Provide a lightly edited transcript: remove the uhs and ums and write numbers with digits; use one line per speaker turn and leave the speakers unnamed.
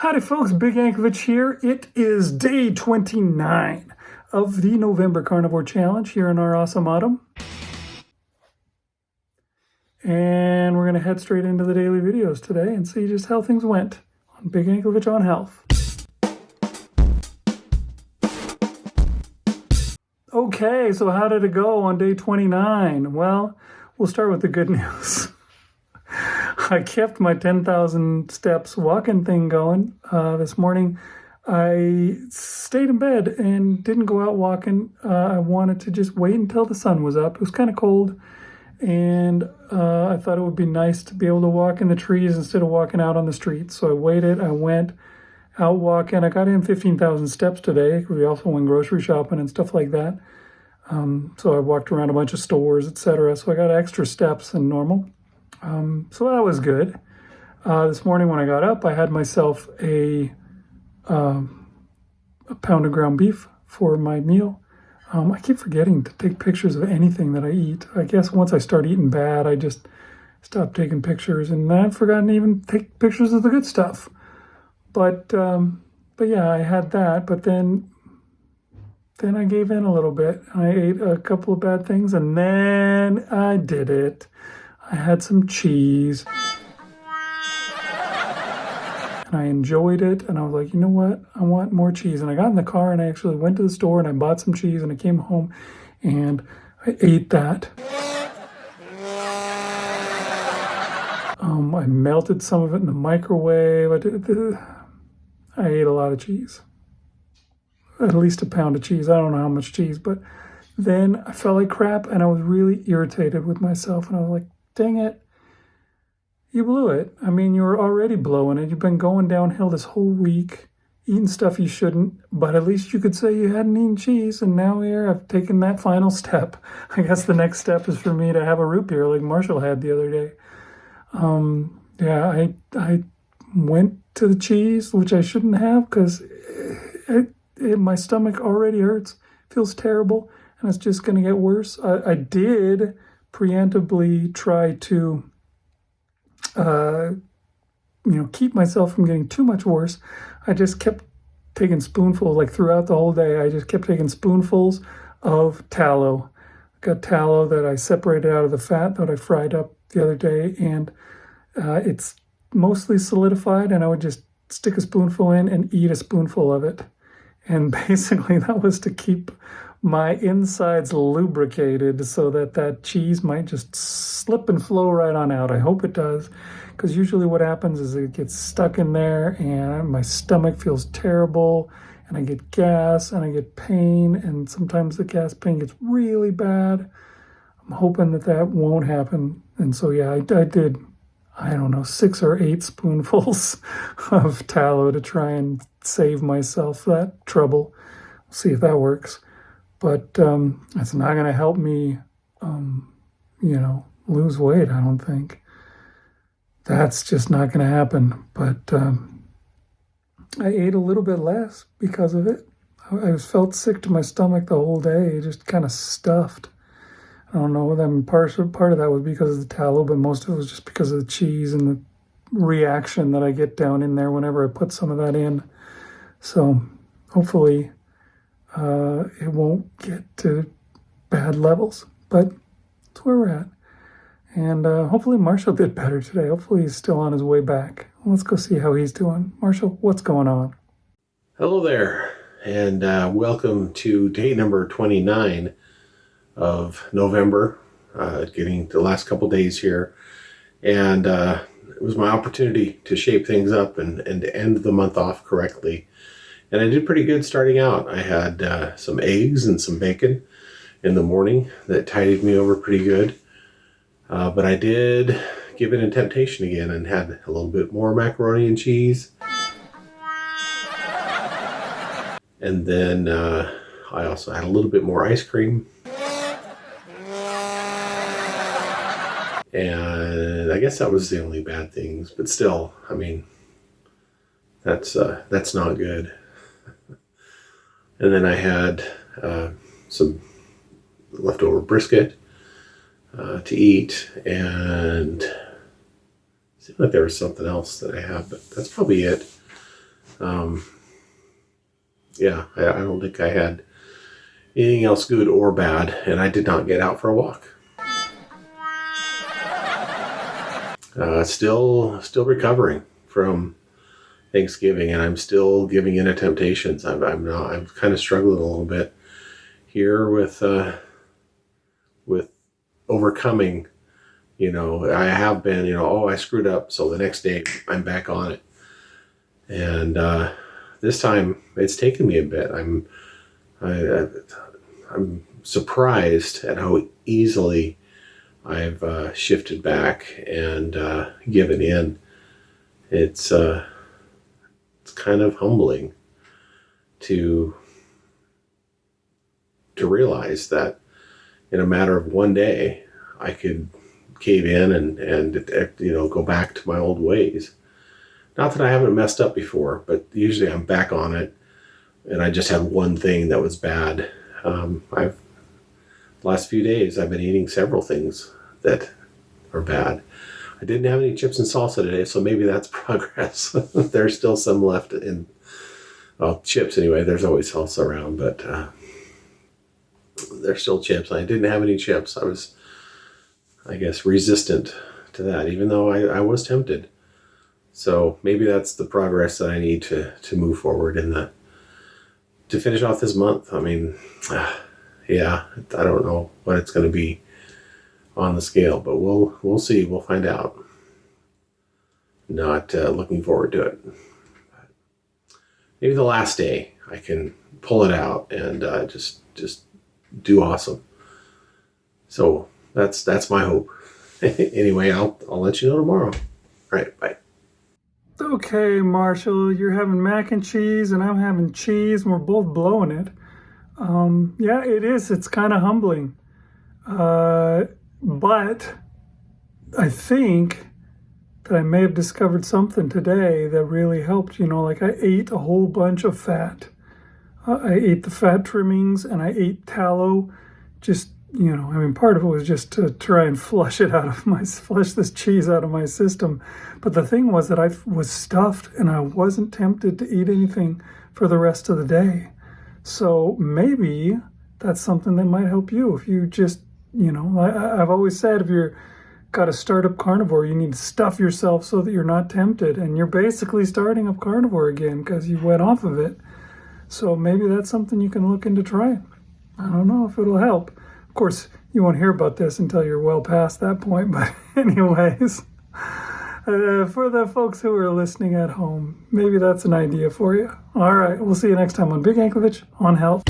Howdy folks, Big Ankovich here. It is day 29 of the November Carnivore Challenge here in our awesome autumn. And we're going to head straight into the daily videos today and see just how things went on Big Ankovich on Health. Okay, so how did it go on day 29? Well, we'll start with the good news. I kept my 10,000 steps walking thing going. This morning, I stayed in bed and didn't go out walking. I wanted to just wait until the sun was up. It was kind of cold, and I thought it would be nice to be able to walk in the trees instead of walking out on the street. So I waited. I went out walking. I got in 15,000 steps today. We also went grocery shopping and stuff like that. So I walked around a bunch of stores, etc. So I got extra steps than normal. So that was good. This morning when I got up, I had myself a pound of ground beef for my meal. I keep forgetting to take pictures of anything that I eat. I guess once I start eating bad, I just stop taking pictures, and I've forgotten to even take pictures of the good stuff. But yeah, I had that, but then I gave in a little bit. I ate a couple of bad things, and then I did it. I had some cheese, and I enjoyed it, and I was like, you know what? I want more cheese. And I got in the car, and I actually went to the store, and I bought some cheese, and I came home, and I ate that. I melted some of it in the microwave. I ate a lot of cheese. At least a pound of cheese. I don't know how much cheese, but then I felt like crap, and I was really irritated with myself, and I was like, dang it, you blew it. I mean, you were already blowing it. You've been going downhill this whole week, eating stuff you shouldn't, but at least you could say you hadn't eaten cheese, and now here I've taken that final step. I guess the next step is for me to have a root beer like Marshall had the other day. Yeah, I went to the cheese, which I shouldn't have, because my stomach already hurts, feels terrible, and it's just going to get worse. I did preemptively try to, keep myself from getting too much worse. I just kept taking spoonfuls, like throughout the whole day, I just kept taking spoonfuls of tallow. I got tallow that I separated out of the fat that I fried up the other day, and it's mostly solidified, and I would just stick a spoonful in and eat a spoonful of it. And basically that was to keep my insides lubricated so that cheese might just slip and flow right on out. I hope it does, because usually what happens is it gets stuck in there and my stomach feels terrible, and I get gas and I get pain, and sometimes the gas pain gets really bad. I'm hoping that won't happen. And so yeah, I did, I don't know, 6 or 8 spoonfuls of tallow to try and save myself that trouble. We'll see if that works. But it's not going to help me, lose weight, I don't think. That's just not going to happen. But I ate a little bit less because of it. I felt sick to my stomach the whole day, just kind of stuffed. I don't know, part of that was because of the tallow, but most of it was just because of the cheese and the reaction that I get down in there whenever I put some of that in. So hopefully it won't get to bad levels, but that's where we're at. And hopefully Marshall did better today. Hopefully he's still on his way back. Let's go see how he's doing. Marshall, what's going on?
Hello there, and welcome to day number 29 of November, getting the last couple days here. And it was my opportunity to shape things up and to end the month off correctly. And I did pretty good starting out. I had some eggs and some bacon in the morning that tided me over pretty good. But I did give in to temptation again and had a little bit more macaroni and cheese. And then I also had a little bit more ice cream. And I guess that was the only bad things, but still, I mean, that's not good. And then I had some leftover brisket to eat, and it seemed like there was something else that I have, but that's probably it. Yeah, I don't think I had anything else good or bad, and I did not get out for a walk. Still recovering from Thanksgiving, and I'm still giving in to temptations. I'm kind of struggling a little bit here with overcoming. I have been, I screwed up, so the next day I'm back on it, and this time it's taken me a bit. I'm surprised at how easily I've shifted back and given in. It's kind of humbling to realize that in a matter of one day I could cave in and go back to my old ways. Not that I haven't messed up before, but usually I'm back on it, and I just had one thing that was bad. The last few days I've been eating several things that are bad. I didn't have any chips and salsa today, so maybe that's progress. There's still some left in, chips anyway. There's always salsa around, but there's still chips. I didn't have any chips. I was, I guess, resistant to that, even though I was tempted. So maybe that's the progress that I need to move forward to finish off this month. I mean, yeah, I don't know what it's going to be on the scale, but we'll see. We'll find out. Not looking forward to it. Maybe the last day I can pull it out and just do awesome. So that's my hope. Anyway, I'll let you know tomorrow. All right, bye.
Okay, Marshall, you're having mac and cheese and I'm having cheese and we're both blowing it. Yeah, it is. It's kind of humbling. But I think that I may have discovered something today that really helped. Like I ate a whole bunch of fat. I ate the fat trimmings and I ate tallow. Just, part of it was just to try and flush this cheese out of my system. But the thing was that I was stuffed and I wasn't tempted to eat anything for the rest of the day. So maybe that's something that might help you. If you just, I've always said if you're got to start up carnivore, you need to stuff yourself so that you're not tempted. And you're basically starting up carnivore again because you went off of it. So maybe that's something you can look into trying. I don't know if it'll help. Of course, you won't hear about this until you're well past that point. But anyways, for the folks who are listening at home, maybe that's an idea for you. All right, we'll see you next time on Big Anklevich on Health.